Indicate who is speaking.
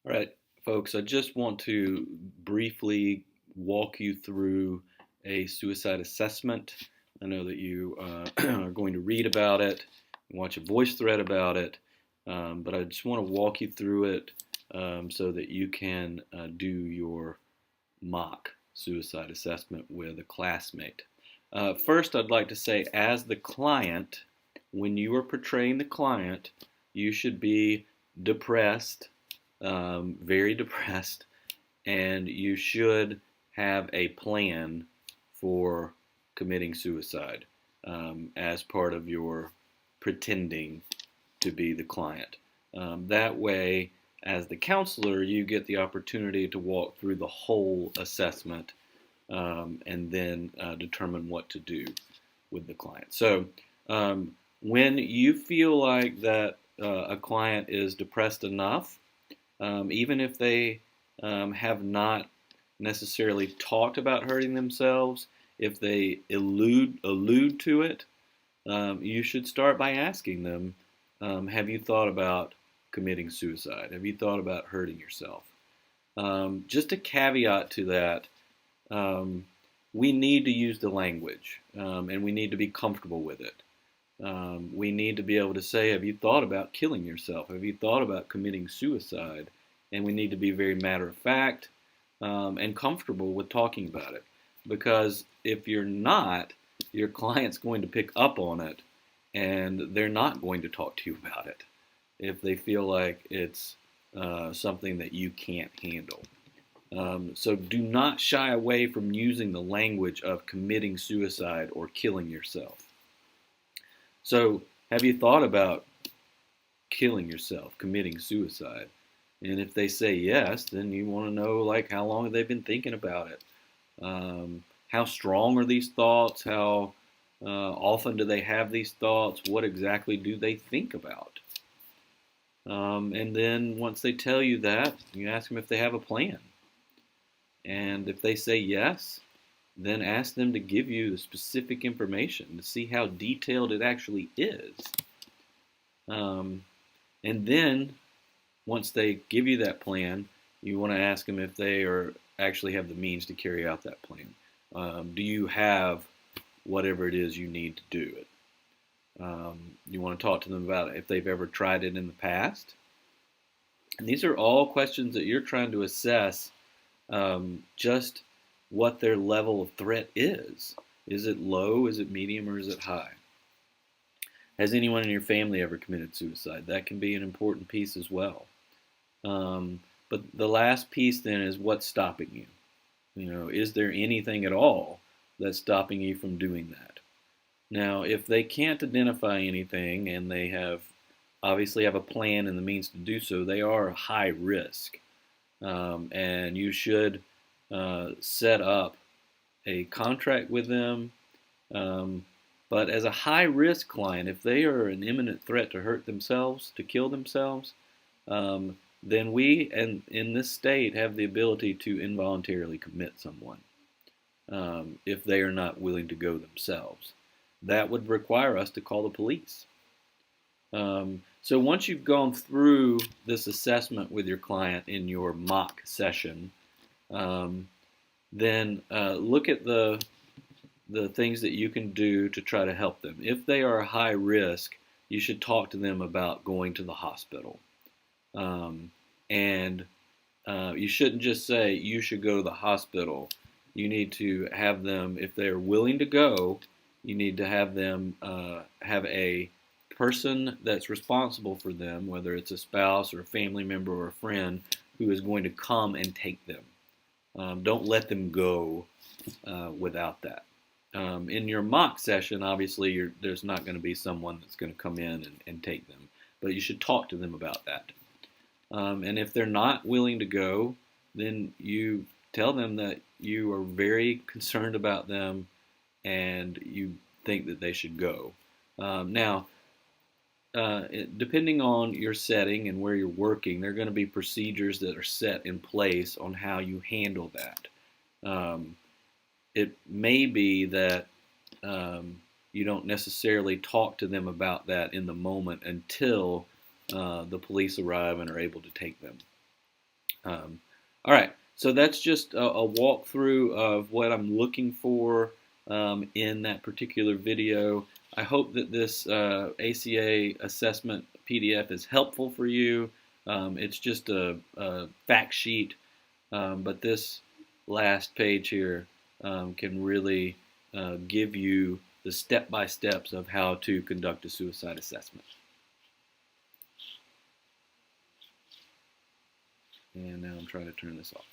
Speaker 1: All right, folks, I just want to briefly walk you through a suicide assessment. I know that you are going to read about it, watch a voice thread about it, but I just want to walk you through it so that you can do your mock suicide assessment with a classmate. First, I'd like to say, as the client, when you are portraying the client, you should be depressed, very depressed, and you should have a plan for committing suicide as part of your pretending to be the client. That way, as the counselor, you get the opportunity to walk through the whole assessment and then determine what to do with the client. So, when you feel like that a client is depressed enough, even if they have not necessarily talked about hurting themselves, if they allude to it, you should start by asking them, have you thought about committing suicide? Have you thought about hurting yourself? Just a caveat to that, we need to use the language and we need to be comfortable with it. We need to be able to say, have you thought about killing yourself? Have you thought about committing suicide? And we need to be very matter of fact and comfortable with talking about it. Because if you're not, your client's going to pick up on it and they're not going to talk to you about it if they feel like it's something that you can't handle. So do not shy away from using the language of committing suicide or killing yourself. So have you thought about killing yourself, committing suicide? And if they say yes, then you want to know, like, how long have they been thinking about it? How strong are these thoughts? How often do they have these thoughts? What exactly do they think about? And then once they tell you that, you ask them if they have a plan. And if they say yes, then ask them to give you the specific information to see how detailed it actually is. And then once they give you that plan, you want to ask them if they actually have the means to carry out that plan. Do you have whatever it is you need to do it? You want to talk to them about if they've ever tried it in the past. And these are all questions that you're trying to assess just what their level of threat is. Is it low, is it medium, or is it high? Has anyone in your family ever committed suicide? That can be an important piece as well. But the last piece then is what's stopping you. Is there anything at all that's stopping you from doing that? Now, if they can't identify anything and they obviously have a plan and the means to do so, they are high risk. And you should set up a contract with them. But as a high risk client, if they are an imminent threat to hurt themselves, to kill themselves, then we, and in this state, have the ability to involuntarily commit someone if they are not willing to go themselves. That would require us to call the police. So once you've gone through this assessment with your client in your mock session, then look at the things that you can do to try to help them. If they are high risk, you should talk to them about going to the hospital. And you shouldn't just say you should go to the hospital. You need to have them, if they're willing to go, you need to have them have a person that's responsible for them, whether it's a spouse or a family member or a friend, who is going to come and take them. Don't let them go without that. In your mock session, obviously, there's not going to be someone that's going to come in and take them, but you should talk to them about that. And if they're not willing to go, then you tell them that you are very concerned about them and you think that they should go. Now, depending on your setting and where you're working, there are going to be procedures that are set in place on how you handle that. It may be that you don't necessarily talk to them about that in the moment until the police arrive and are able to take them. All right, so that's just a walkthrough of what I'm looking for in that particular video. I hope that this ACA assessment PDF is helpful for you. It's just a fact sheet, but this last page here can really give you the step-by-steps of how to conduct a suicide assessment. And now I'm trying to turn this off.